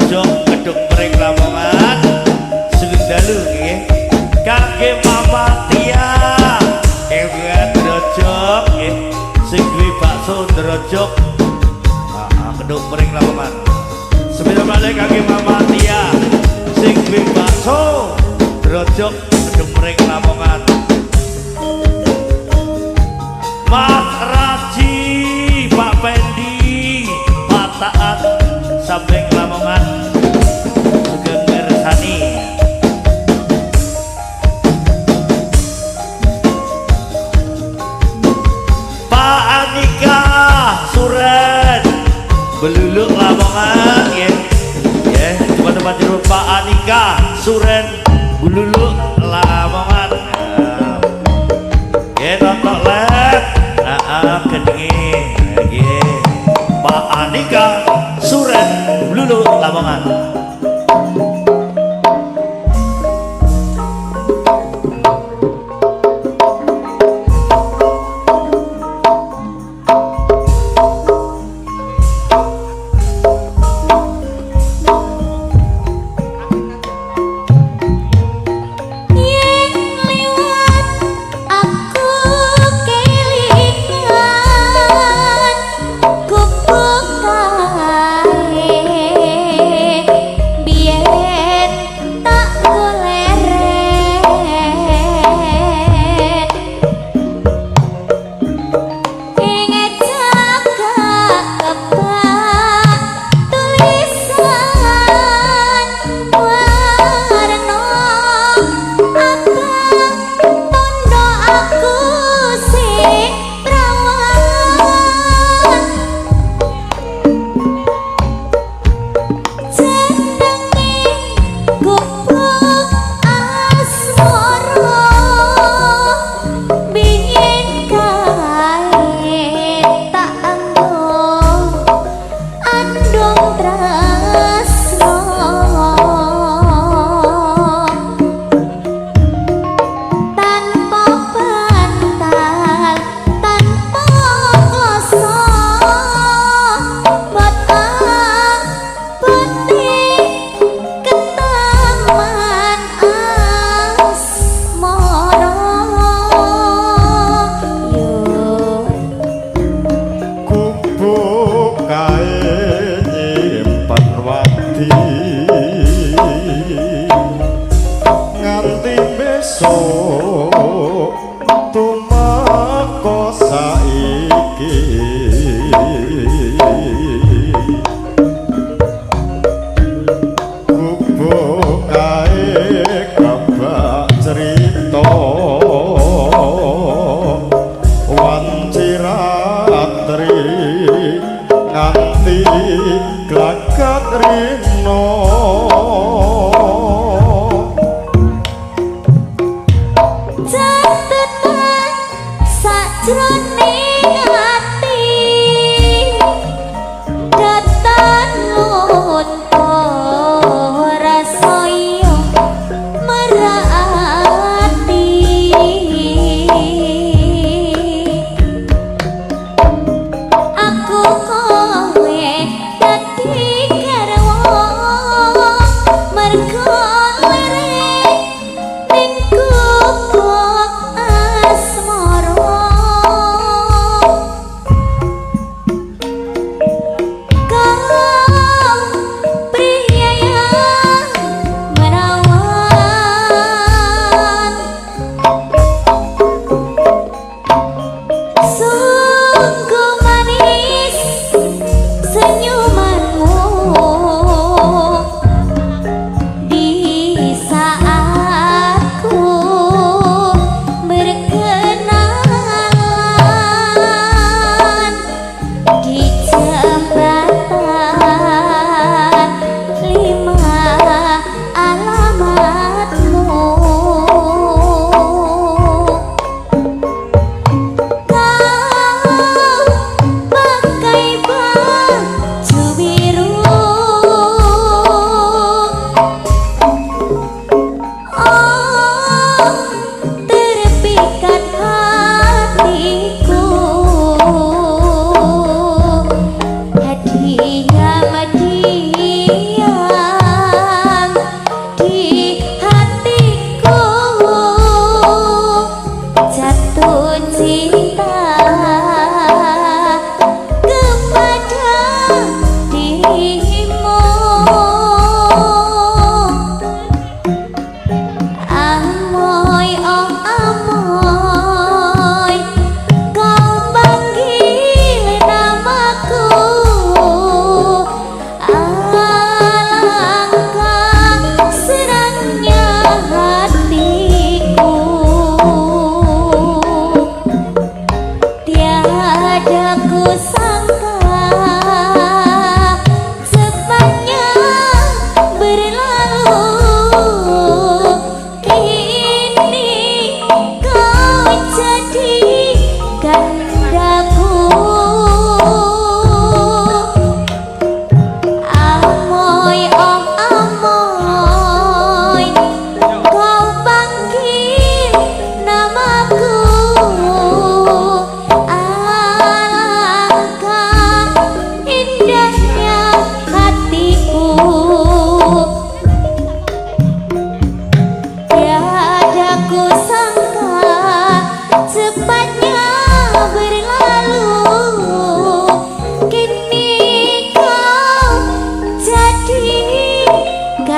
Drojo Kedung Pring Lamongan sugeng dalu nggih kangge Mama Tia Ewan Drojo nggih sing duwe bakso Drojo Kedung Pring Lamongan sepeda malih kangge Mama Tia sing duwe bakso Drojo Kedung Pring Lamongan Mas Raji Pak Pendi Pataan Samping Lamongan sugeng mirsani Pak Anika Suren Beluluk Lamongan nggih nggih teman-teman jero Pak Anika Suren Beluluk Lamongan nggih nonton let gedenge nggih Pak Anika Suren Beluluk Lamongan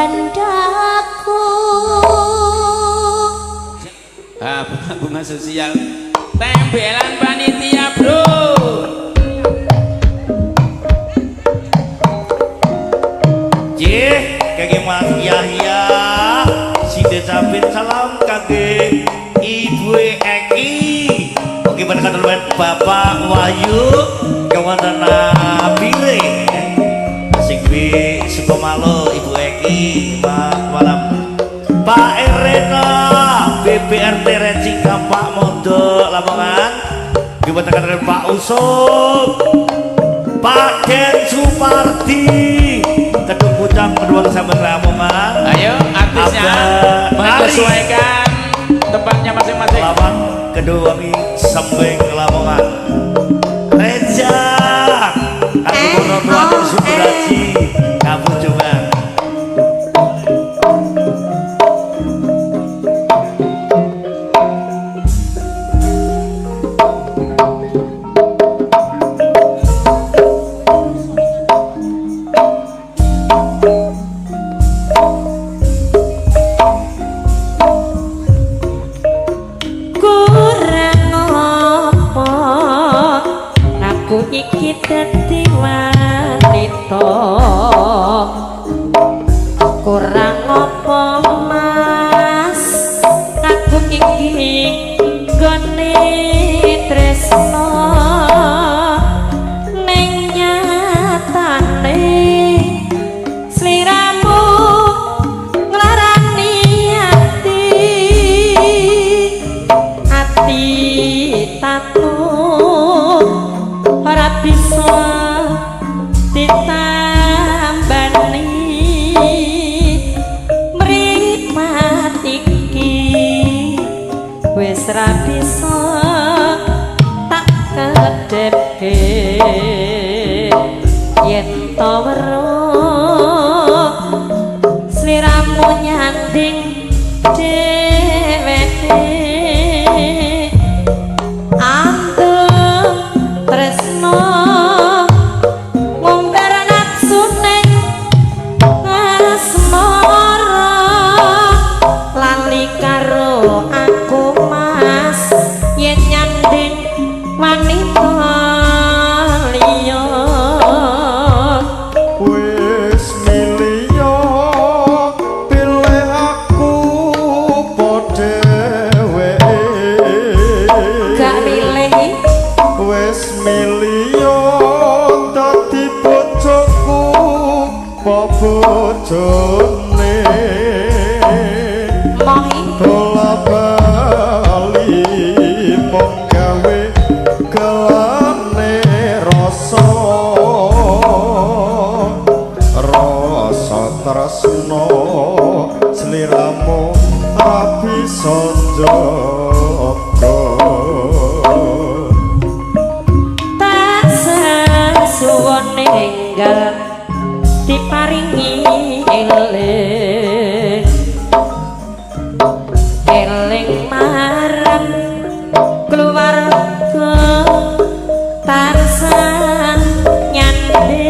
candaku. Bunga sosial tempelan panitia bro. Kage Mas Yahya Sinde Sabit salam kage Ibu Eki oke pada kata Bapak Wahyu kawan Nabile Sigwi Sukomalo Ibu Eki malam Pak Erena BPRT Rencing Kampak Modo Lamongan pada kata Pak Usop Pak Den Supardi Kedung Pucang kedua sahabat Lamongan. Ayo artisnya menyesuaikan tempatnya masing-masing. Lawan kedua ini Sembeng Lamongan. Reja, aku menonton Subraji, kamu coba. Iki dadi wanita kurang apa mas aku iki gone tresno ning nyatane sliramu nglarani ati tatu ora bisa ditambani mripat iki wis ra bisa tak kedepke yen to weruh sliramu nyanding dheweke tresno ngomber nafsune asmara lali karo aku mas yen nyanding wanita liya wis miliya pilih aku padha dhewe gak milih wis miliya dadi bojoku apa bojone mohi bola bali mung gawe kelane rasa tresno sliramu ra bisa njaga suwone enggal diparingi eling eling marang keluarga tarsan nyanding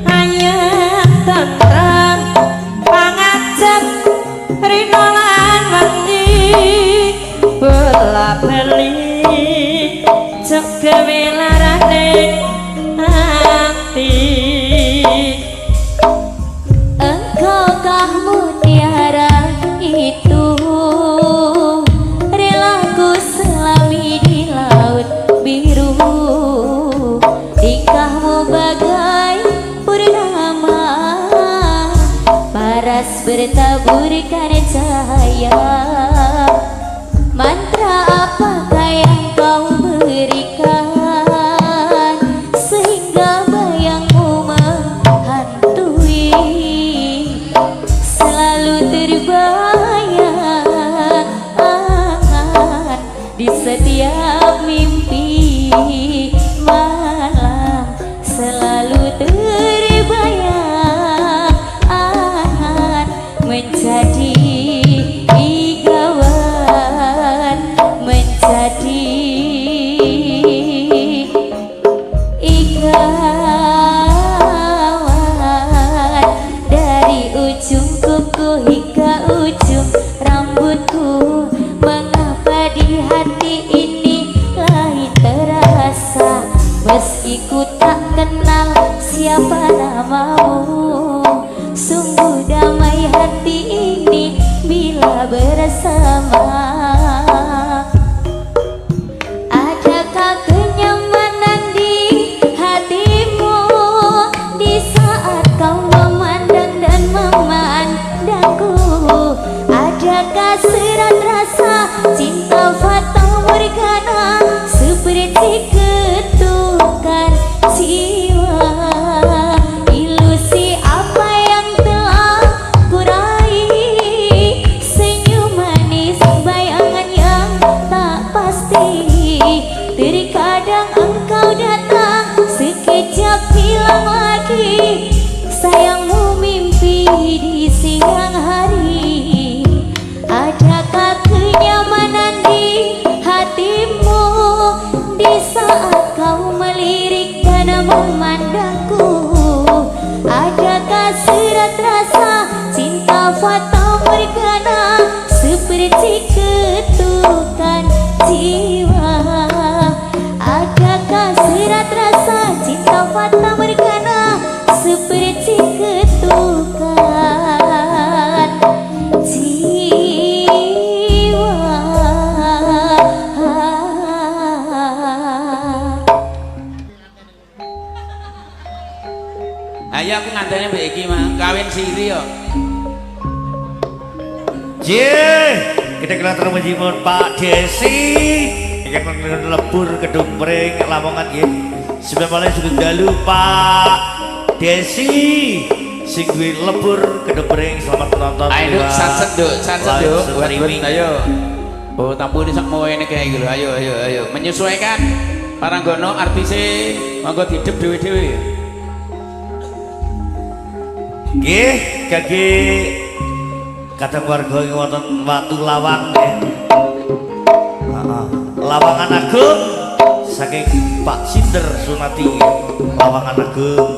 ayat tentrem pangajab rino lan wengi bola beli gawe larane hati engkau kah mutiara itu relaku selami di laut biru tingkahmu bagai purnama paras bertaburkan cahaya mantra apakah yang kau berikan sehingga bayangmu menghantui selalu terbayang di setiap mimpi malam selalu terbayang menjadi igawan menjadi sungguh damai hati ini bila bersama. Adakah kenyamanan di hatimu di saat kau memandang dan memandangku? Adakah serat rasa cinta fata morgana seperti ketukan jiwa? Ilusi apa yang telah kurai, senyum manis bayangan yang tak pasti. Terkadang engkau datang sekejap hilang lagi, sayangmu mimpi di siang hari. Adakah kenyamanan di hatimu di saat kau melirik dan memandangku? Adakah serat rasa cinta fata morgana seperti ketukan jiwa? Adakah serat rasa cinta fata morgana seperti ketukan jiwa? Ayo aku nganteni mbek iki mah kawin siri yo. Kita kelantar menjimun Pak Desi yang lebur kedung pring Lamongan ya. Sebenarnya juga dalu Pak Desi sing lebur kedung pring. Selamat menonton. Ayo sanset duk buat ayo. Oh tampune sak moene kayak gitu. Ayo menyesuaikan Paranggono artise monggo didep dhewe-dhewe. Nggih, kaki kata warga yang wonten Watu Lawang nggih. Lawangan Agung saking Pak Sinder Sunati nggih. Lawangan Agung.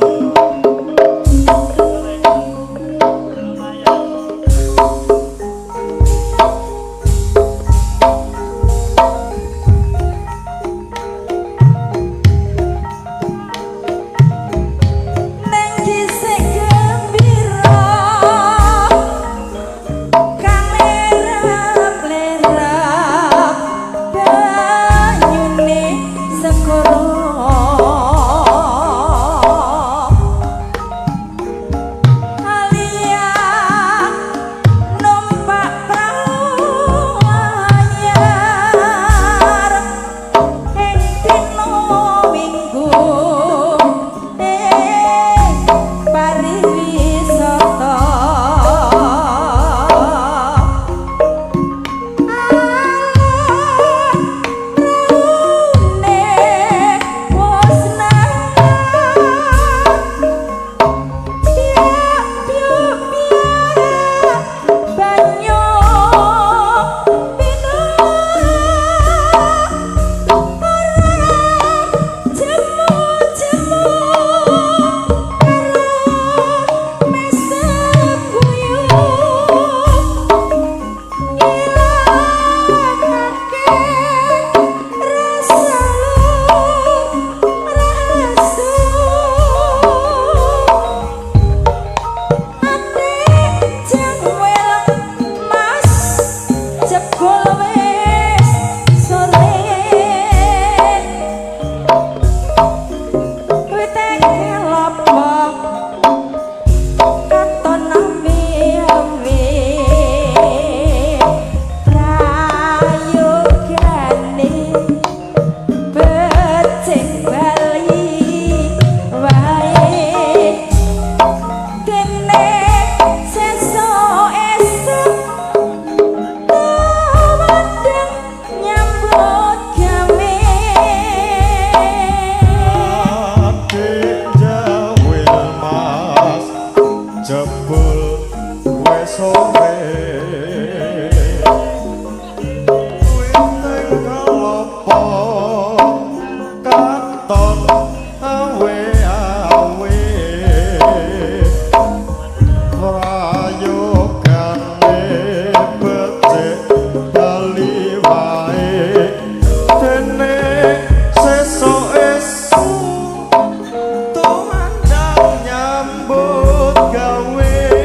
Nyambut gawe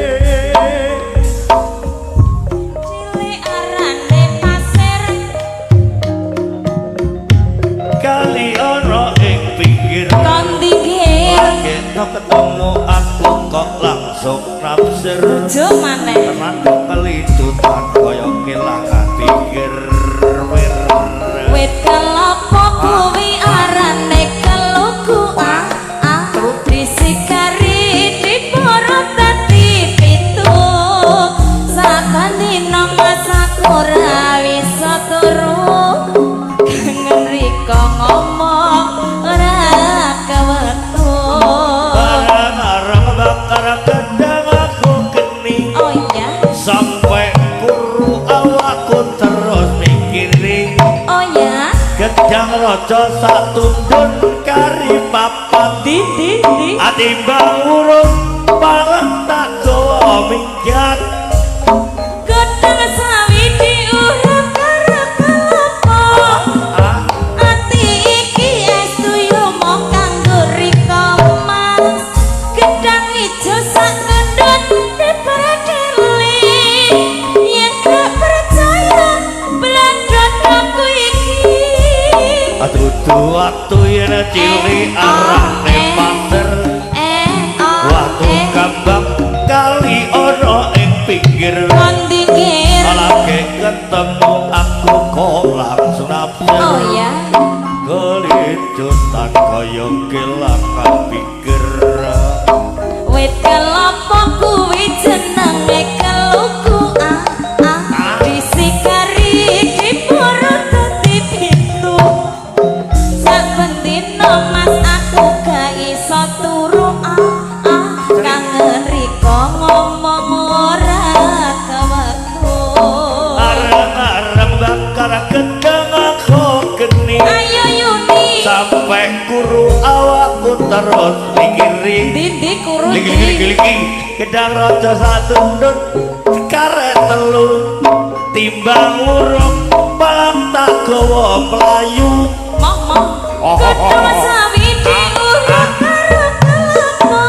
langsung nafsir Rujuk maneh. tenan kok kelidutan kaya kelangan pikir wir Wit kelapa kuwi arane keluku disikari diporo dadi pitu sakandina masakura wisa turu kangen riko ngomong ora kewektu barang-barang bakar gedang aku geni oh iya sampai kuru awakku terus mikirin oh ya gedang rojo sak tundun kari papat di atimbang urut palang tak gawa minggat gedang sawi diurut karo kelapa ati iki estu yo mong kanggo rika mas gedang ijo sak tundut diperadeli yen gak percaya blandot aku iki aduh waktu yen cili arane pasir waktu kambang kali ono ing pinggir kondingir lagi ketemu aku kok langsung nafsir oh ya kelidutan kaya kelangan pikir wit kelapa kuwi jenenge keluku disikari diporo dadi pitu sak bendina mas aku gak iso turu kangen riko ngomong ora kewektu areng-areng bakar gedang aku geni ayo Yuni sampai kuru awakku terus mikirin Didi kurun ligi gedang rojo satu ndut karet telu timbang urung palang tak gawa melayu mong gedang sawi diurut karo kelapa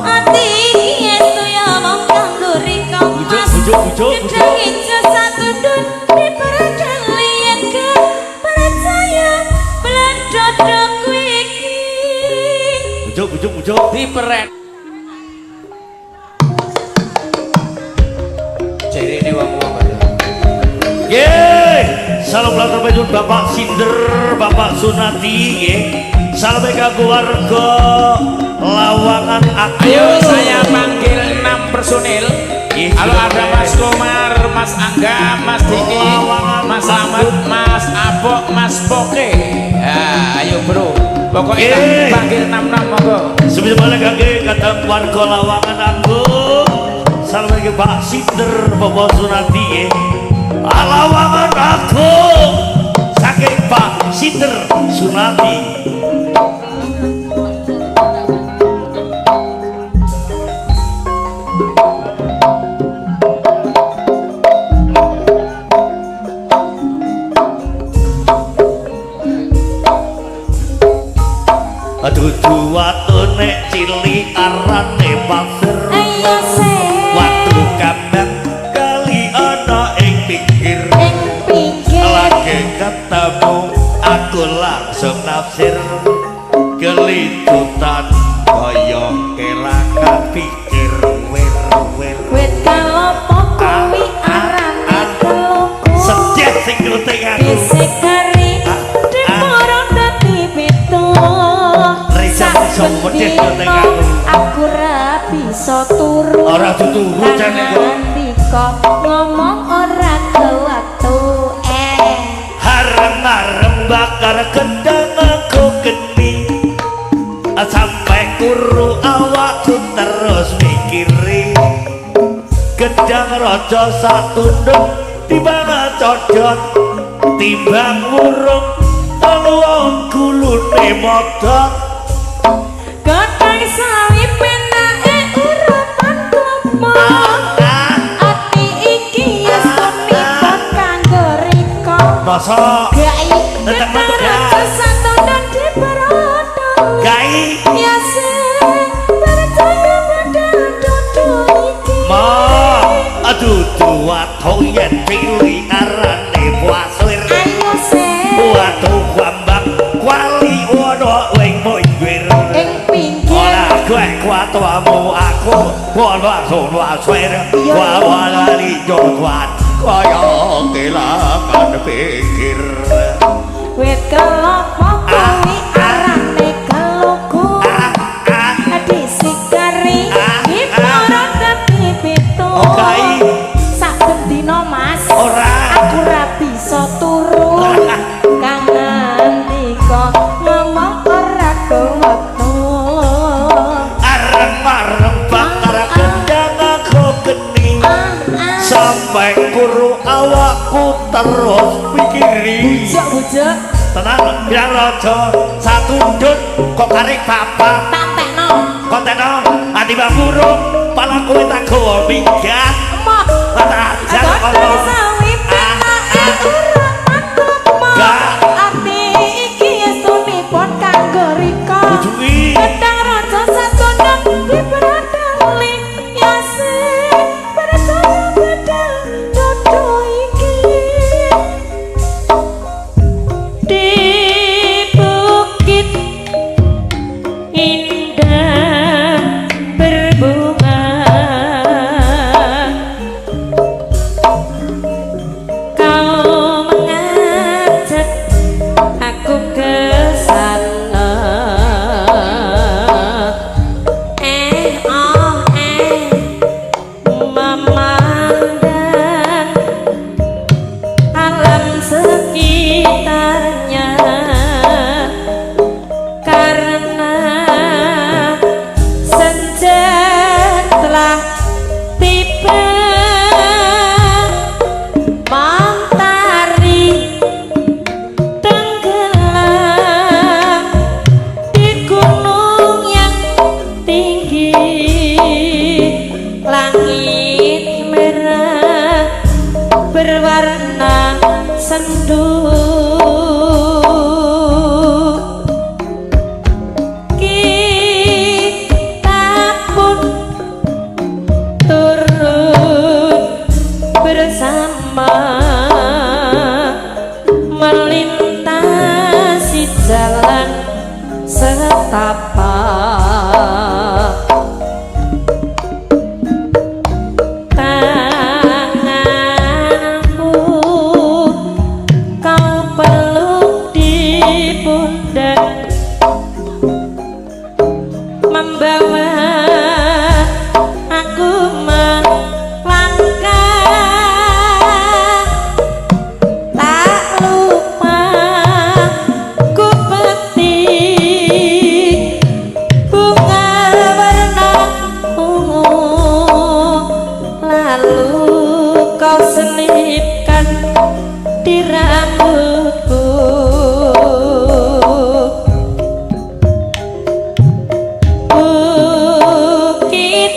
ati iki estu ya mong kanggo riko mas bujuk gedang ijo satu dun diperadeli yen gak percaya blandot aku iki bujuk diperet jadi ini wong-wong Yeay, salam latar bajun Bapak Sinder, Bapak Sunati, salam kanggo warga Lawangan aku. ayo saya panggil 6 personil kalau ada Mas Komar, Mas Angga, Mas Diki, Mas Slamet, Mas Apok, Mas Poke ya ayo bro pokoknya panggil 6 monggo Sebenarnya kangge kata warga Lawangan aku. Salam kanggo Pak Sinder, Bapak Sunati, Lawangan aku. Saking Pak Sinder Sunati. Aduh waktu nek cili arane pasir ayo se waktu kambang kali ana ing pinggir ing pinggir lagi ketemu aku langsung nafsir kelidutan kaya kelangan pikir wir wit kelapa kuwi arane keluku sejak sing ngeluting aku disikari diporo dadi pitu Risa iso medhit ngeluting aku ra bisa turu ora tuturu jane kok ndika ngomong ora kewektu harem-harem bakar gedang aku geni sampai kuru awakku terus mikirin gedang rojo satu nduk timbang codot timbang urung teluang gulune modot gedang sawi penake urapan klopo ati iki wis pemipot kanggo riko masa gai Tetep gedang metu, raja Kak. satu dan diperodo gai ya sing percaya pada dodo iki ma aduh tuwato yen pilih arane puasir ayo sing Watu kwambang kwali wono wing moingwir ing pinggir ora gue tuamu aku langsung waswer walali jodwan kaya kelangan pikir wit kelapa kuwi arane keluku disikari hipnoro dadi pitu saben dina mas aku ra bisa turu kang ngendika ngomong ora kuwatu areng-areng bakar gendang aku geni sampai kuru awakku terus pikiri bujak-bujak tenang bilang rojo satu ndut kok karek bapak tantekno kontekno ati bak burung pala kowe tak gawa minggat emoh tak jalan kono sawi penake gak ati iki estunipun kanggo rika bujuki pedang raja satondang diperadali yasih percaya bedal dodo iki di bukit indah berbunga kau mengajak aku ke sana memandang alam sekitarnya karena senja telah tiba mentari tenggelam di gunung yang tinggi langit merah berwarna sendu kita pun turun bersama melintasi jalan setapak tanganku kau peluk di pundak membawa aku melangkah tak lupa ku petik bunga warna ungu lalu kau selipkan di rambutku bukit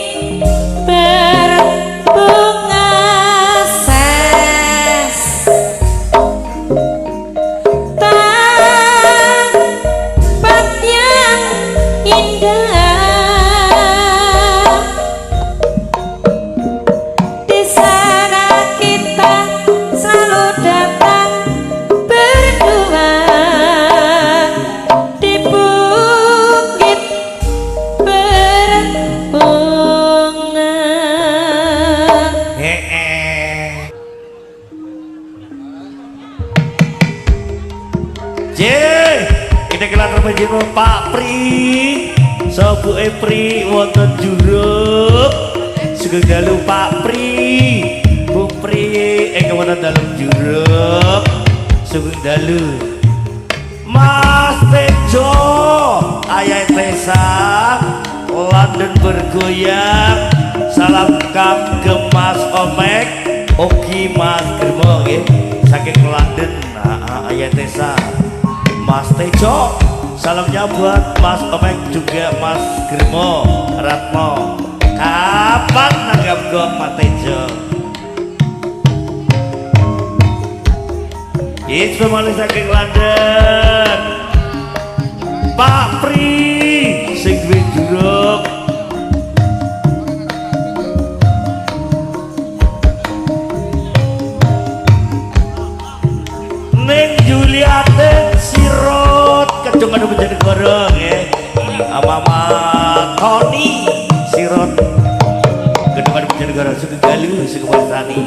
berbunga ses tempat yang indah di sana kita selalu datang berdua di bukit berbunga. kita kelar menjadi Pak Pri Sobu Pri wonten juruk sugeng dalu Pak Pri Bu Pri wonten dalam juruk sugeng dalu Mas Tejo Ayah Tesa London bergoyang salam ke Mas Omek Oki Mas Germo saking London Ayah Tesa Mas Tejo salamnya buat Mas Omek juga Mas Germo Ratmo kapan nanggap gue Mas Tejo itu malah saking London Pak Pri sing duwe juruk Ning Juliate Sirot kecung ada menjadi gorong ya Mama Tony negara Sugeng Dalu Sukewasani.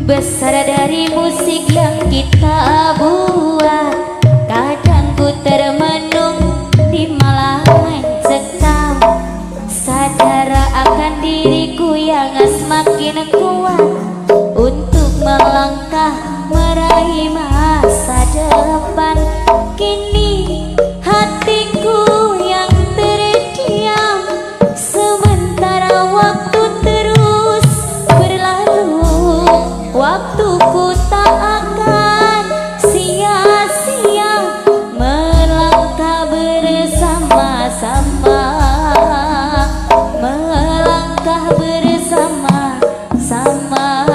Besar dari musik yang kita buat, kadang ku termenung di malam mencekam. Sadar akan diriku yang semakin kuat untuk melangkah meraih masa depan. Kini hatiku yang terdiam, sementara waktu terus berlalu. Waktuku tak akan sia-sia melangkah bersama-sama, melangkah bersama-sama.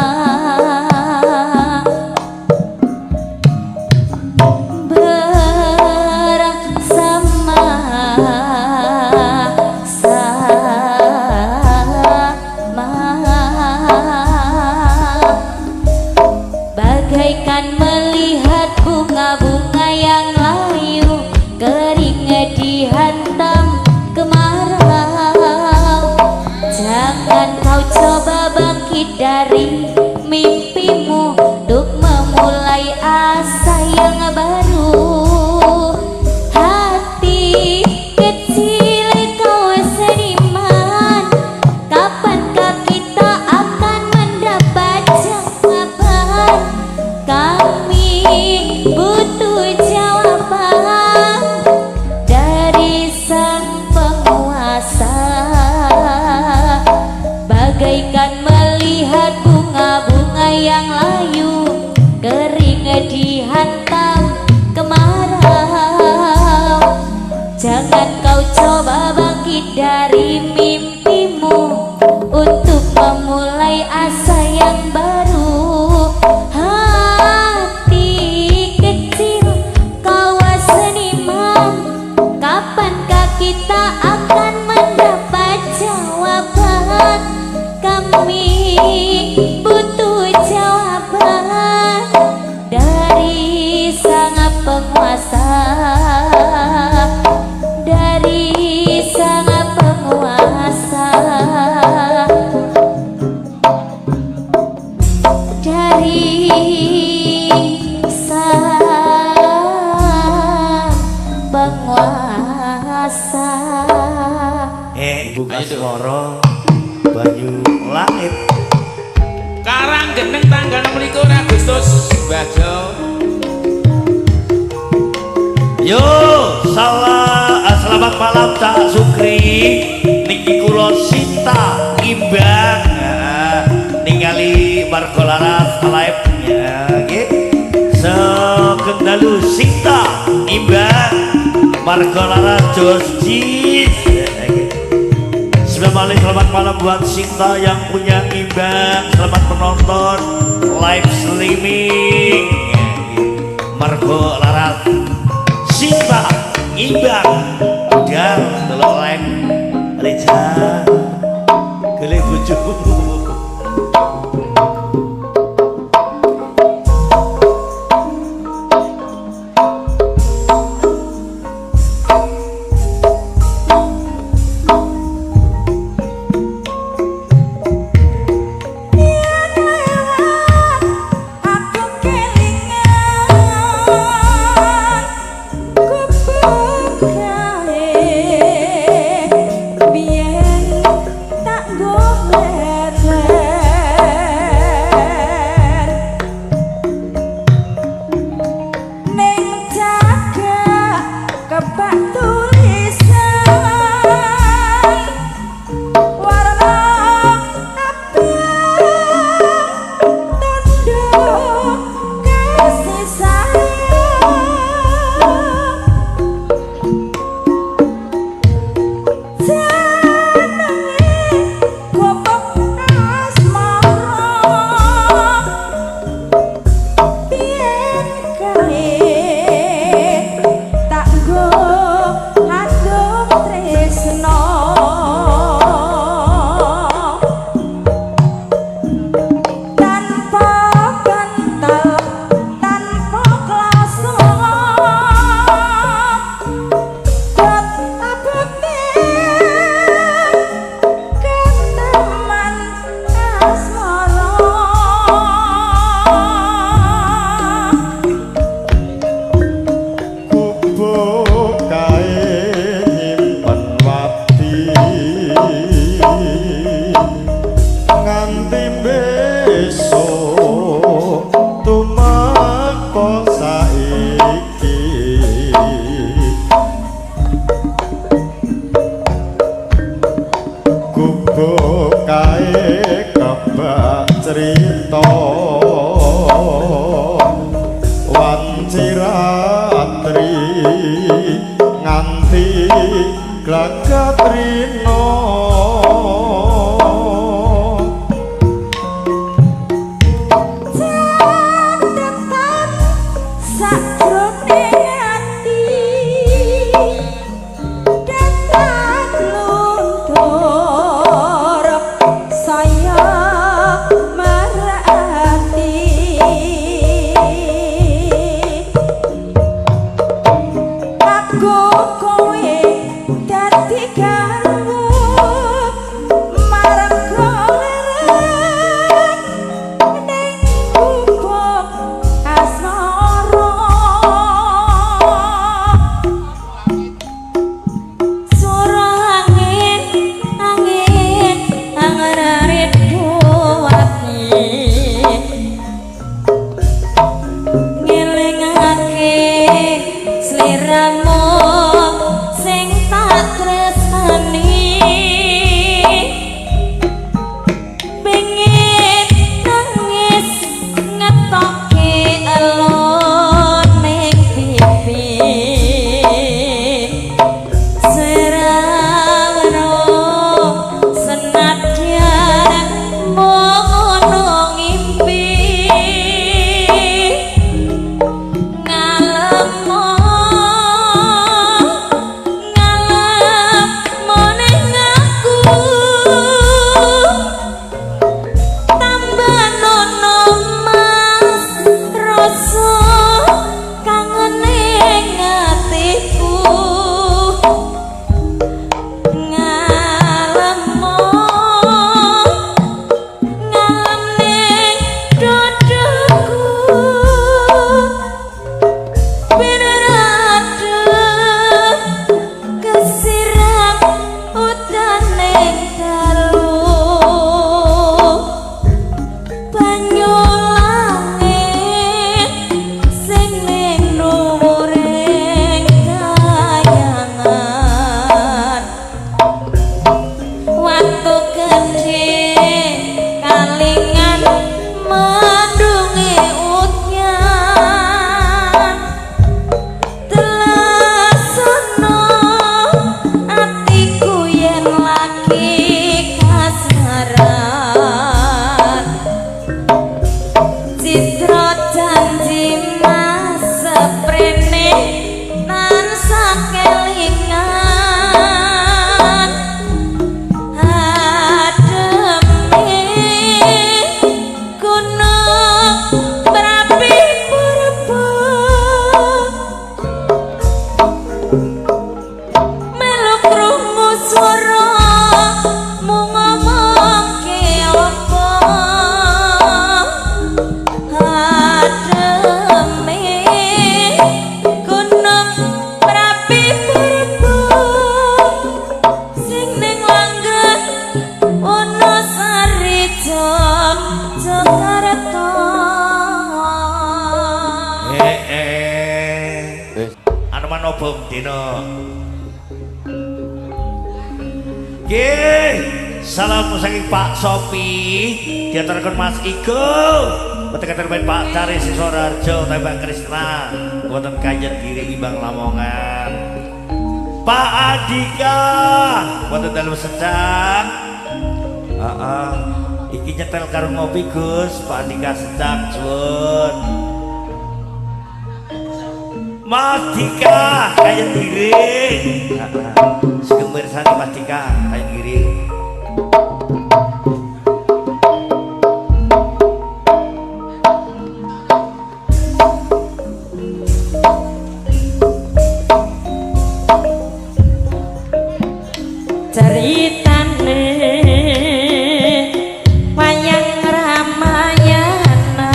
Bagaikan melihat bunga-bunga yang layu, kering dihantam kemarau. Jangan kau coba bangkit dari mimpimu untuk memulai asa yang baru. Hati kecil kau seniman, kapankah kita akan mendapat jawaban? Kami butuh jawaban dari sang penguasa. Bagaikan melihat bunga-bunga yang layu, kering dihantam memulai asa yang baru. Hati kecil kawas seniman, kapankah kita akan mendapat jawaban? Kami butuh jawaban dari sang penguasa, dari sang penguasa, dari sang penguasa. Buka Swara Banyu Langit Karang Geneng tanggal 26 Agustus Bajo. yo selamat malam Cak Sukri niki kula Sinta Imbang ningali Margo Laras live nggih sekendalu Sinta Imbang Margo Laras Josjis. Selamat malam buat Sinta yang punya Imbang. Selamat menonton live streaming Margo Laras Sinta Imbang dan telok live Reja gele bojomu. Saya marah Dino. Nggih, salam saking Pak Sopi, diaturkan Mas Igo. Betul-betul main Pak Cari Sisorarjo, Mbak Krisna, wonten Kajen Giri Ibang Lamongan. Pak Adika, wonten dalam secang. Iki nyetel karo ngopi Gus, Pak Andika sedang cuwun. Mas Dika kayak giring. Sugeng mirsani Mas Dika kayak giring. Ceritane wayang Ramayana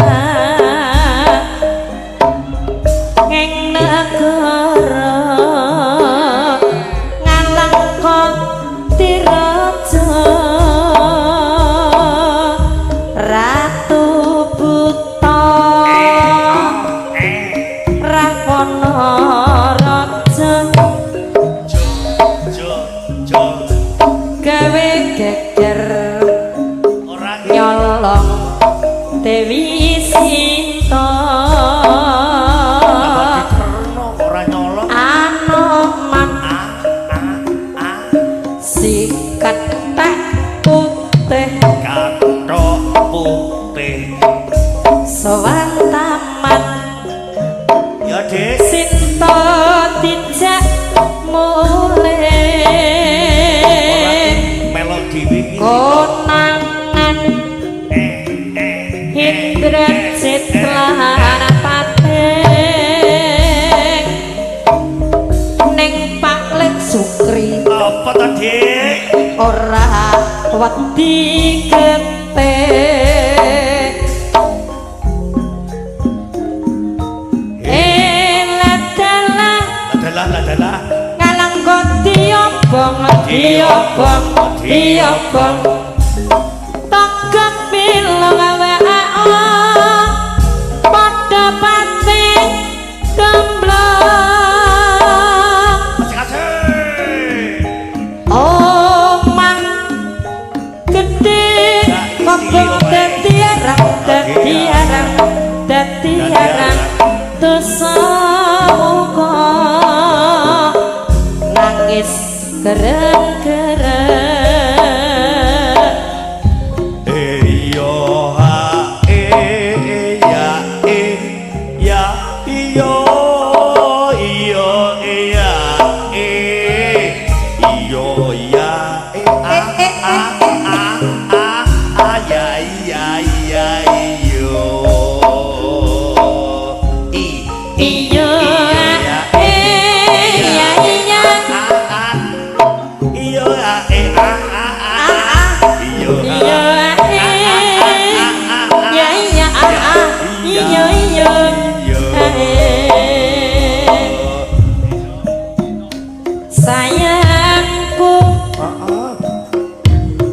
ing negara Ngalengka Tiraja Ratu Buta Ravana Raja gawe geger nyolong Dewi Sinta Anoman si ketek putih sowan taman Ya Dik, Sinta dijak mulih melodi wingi. konangan Hidrat lan pateng ning Pak Lek Sukri Apa to Dik? ora wedi ketek Adalah Ngalengka diobong Togok pilong awak padha pati gemblong Kasih-kasih. omah gede kobong dadi arang dosa muka nangis gereng-gereng sayangku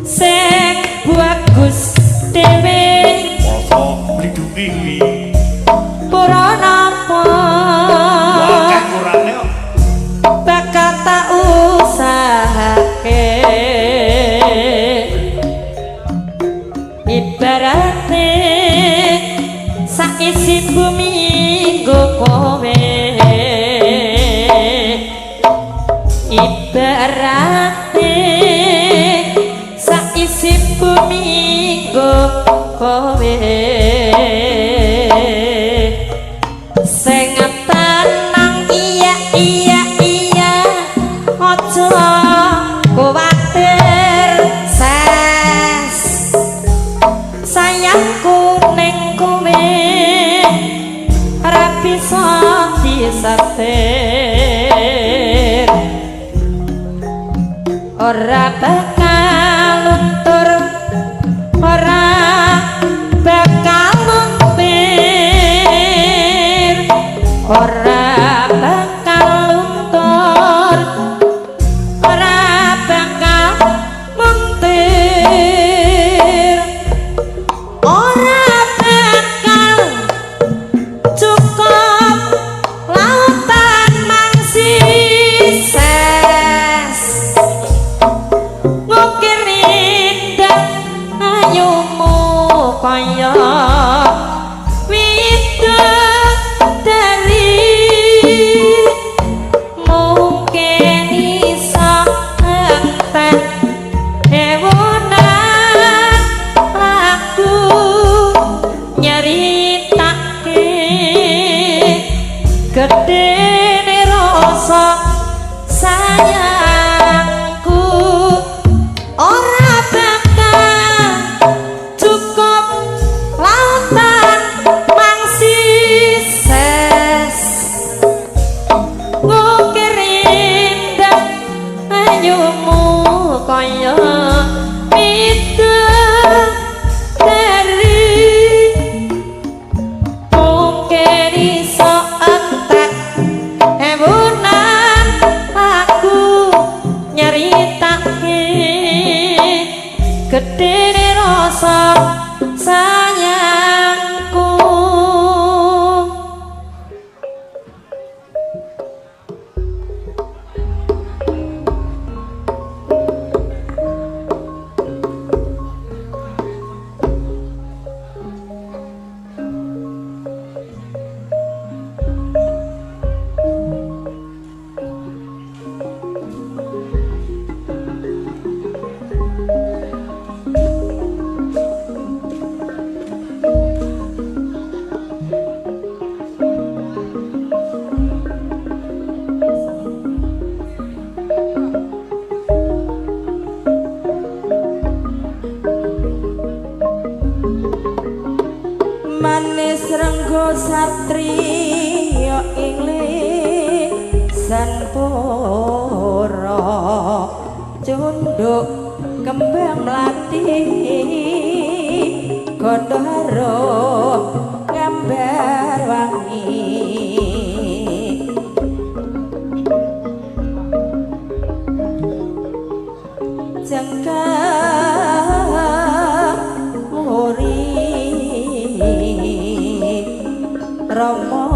sing bagus dhewe Mosok lidungi purana apa wakeh kurane kok. bakal tak usahake ibarate saisi bumi nggo kowe ibarate saisi bumi nggo kowe sing tenang iya aja kuwatir ses sayangku ning kowe ora bisa disetir ora bakal luntur ora bakal lumpir ora bakal luntur ora bakal muntir ora bakal cukup lautan mangsi manis renggo satriya ing sanpura cunduk kembang mlati gondharo gambar wangi jengkang muri Rama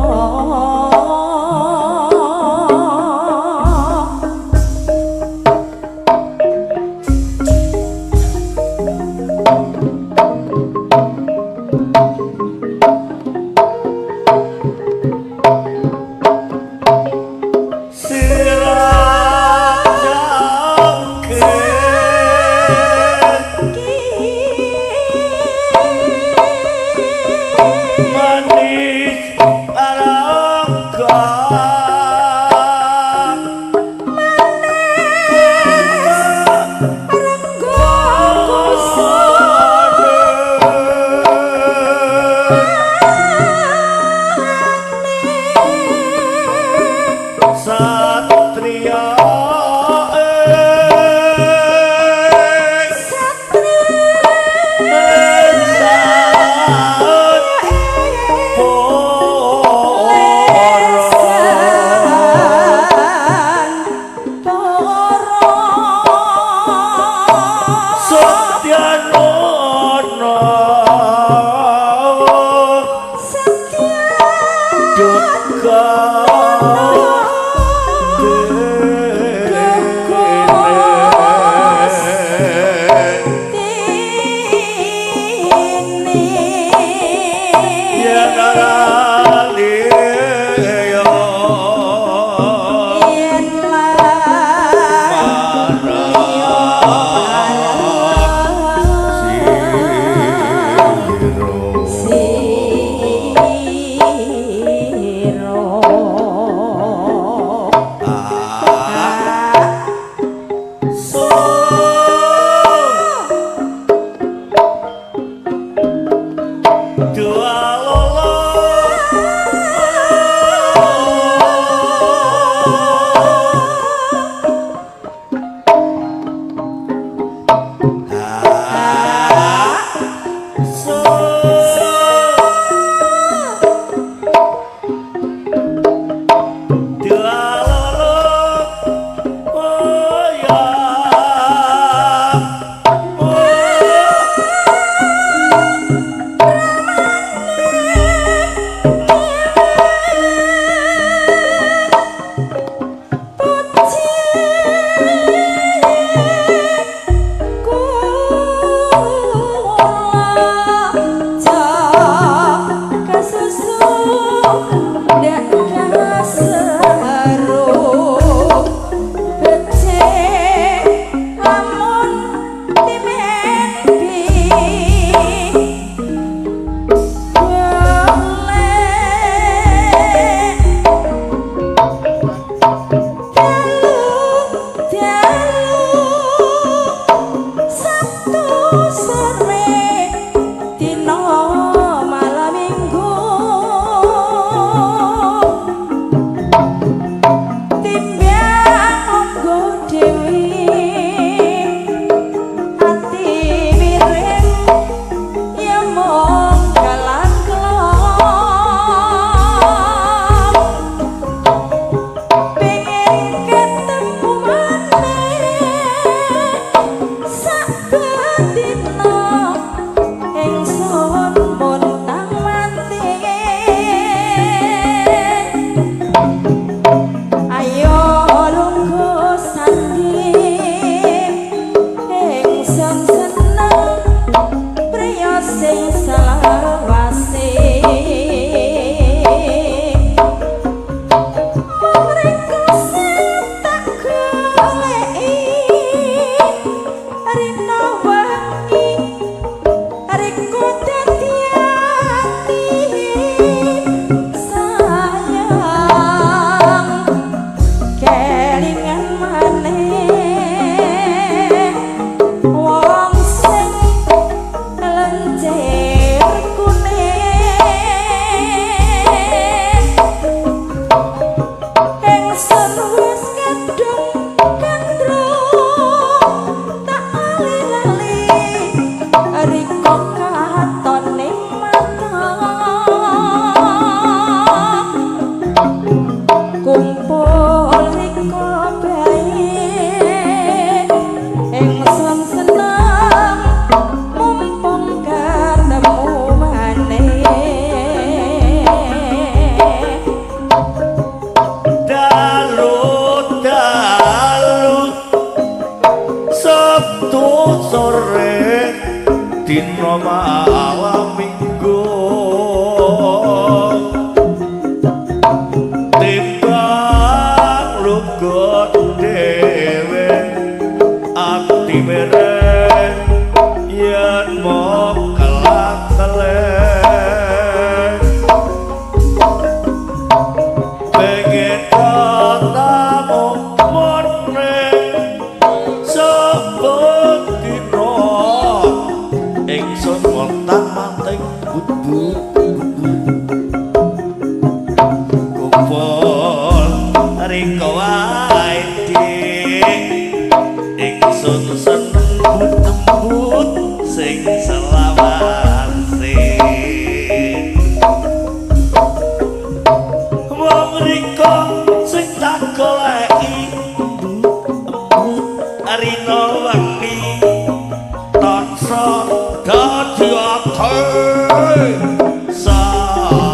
sayang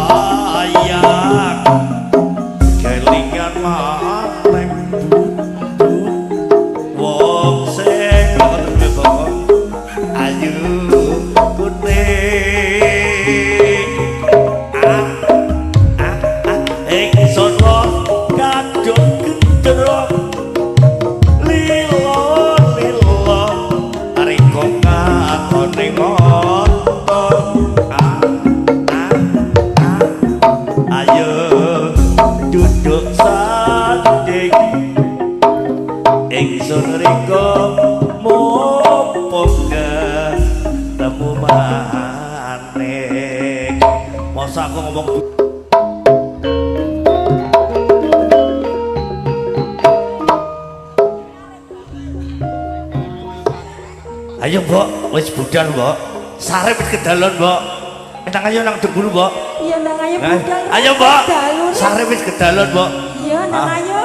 kelingan maneng wong sing ngoten bapak ayu kuning ingsun kadung gendero lilo lilo ariko ngakoni montong ayo duduk sanding ingsun riko mumpung ketemu maneh masa aku ngomong ayo mbok wis budal mbok sarep wis kedalon mbok enang ayo nang dengkul mbok Iya nang ayo budal. ayo mbok sarep wis kedalon mbok Iya nang ayo.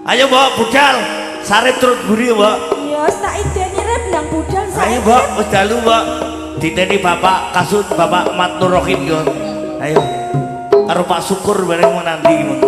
ayo mbok budal sarep turut buri mbok Iya tak ideni rep nang budal saya. ayo mbok wis dalu mbok diteni bapak kasut bapak Mat Nur Rohim yo ayo karo Pak Syukur bareng mau nanti mbok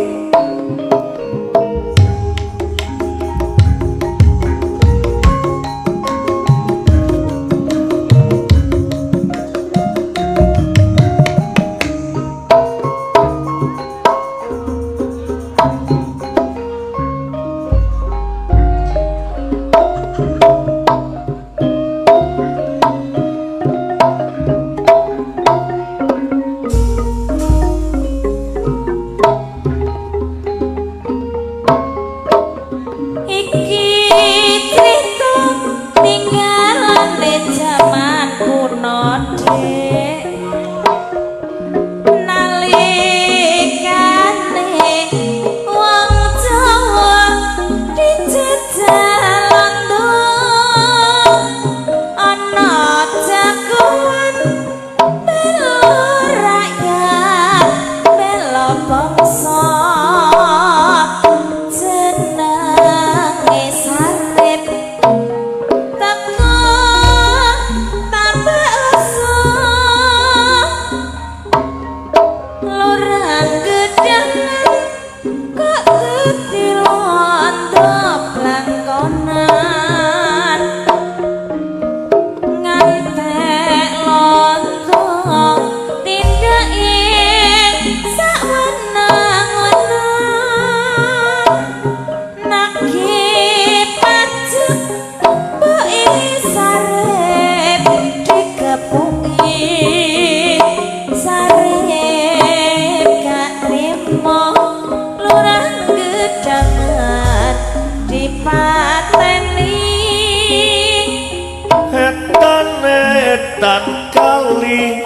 etan kali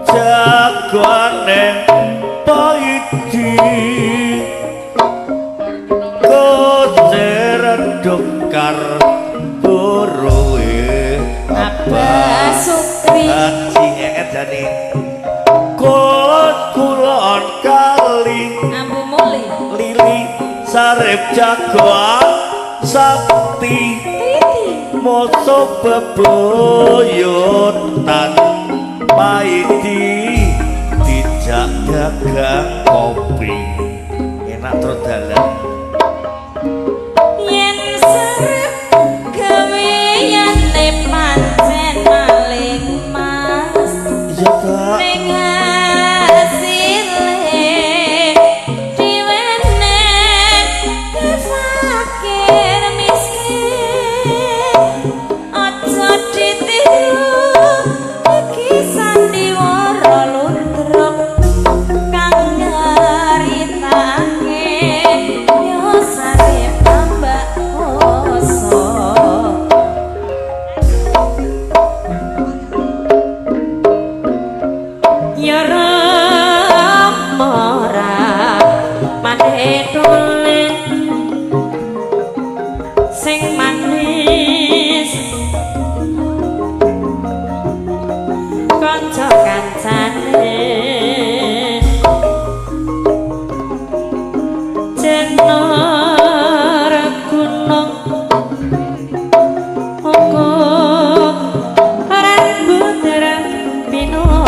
jagone paidi koceran dokar buruwe Abah Sukri jane kulon kali Ambu Muli lili sarep jagoan sakti moso beboyotan paidi dijak dagang kopi enak terus dalan yen serep gaweyane pancen maling mas iya kak ning hasile diwene fakir miskin aja ditiru iki sandiwara luntruk kang ngaritake yo sare tambah poso yo ramora maneh tulen sing manis kanca kancane jenar gunung hukum rambut pino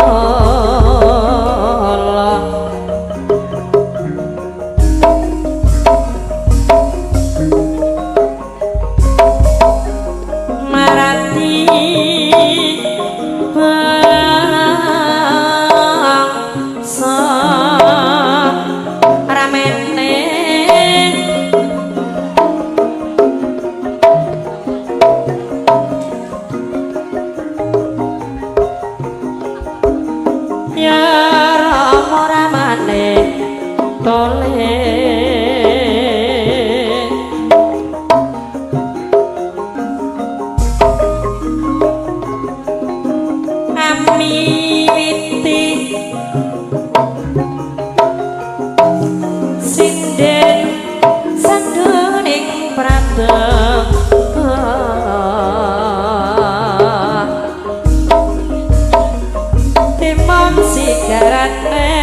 garane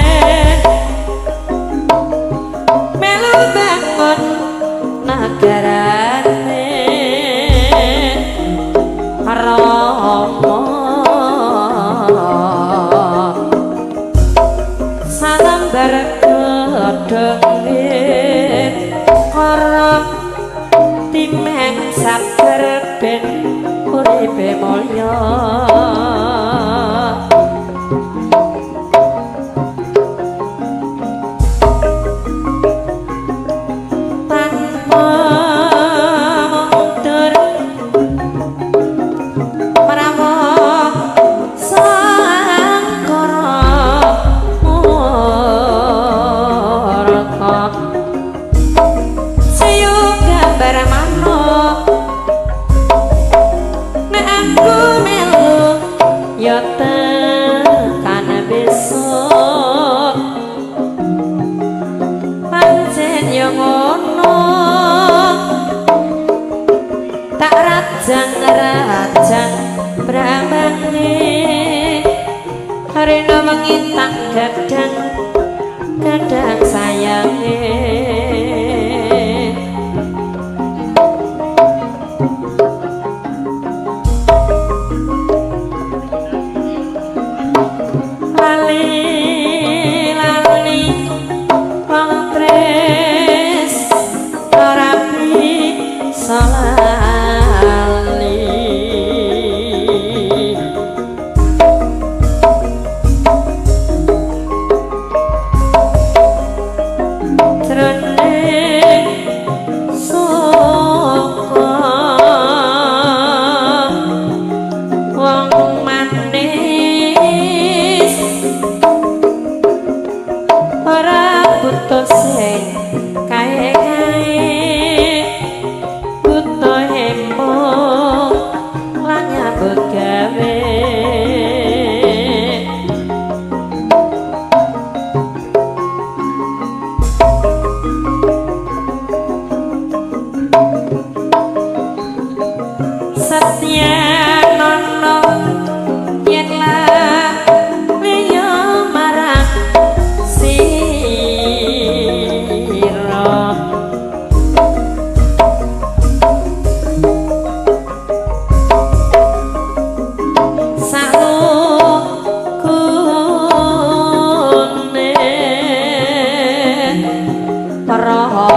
melu bangun nagarane Rama salam berkedheng ora timeng sabar ben uripe mulya tanpa mundur prawa sangkara murka sayo gambar manuk nek aku melu ya tekan besok pancen ya ngono tak rajang brambane rena wengi tak gadang sayange lali wong tres ora bisa lali jroning suka wong manis ora butuh sing kae-kae butuh hembong lan nyambut gawe Satya nono yen lah liya marang sira salukune Rama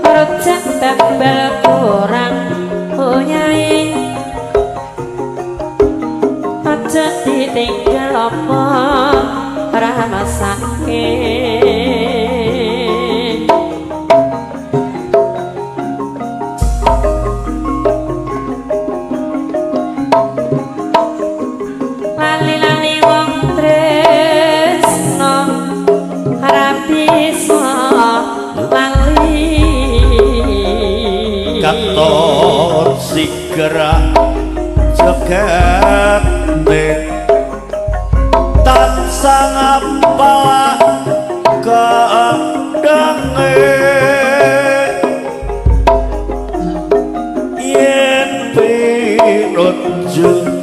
rejak babel kurang uyai aja ditinggal apa rasake lali-lali wong tresno ora bisa lali Katon sigera jogate tansah ngapal kadhange yen pinuju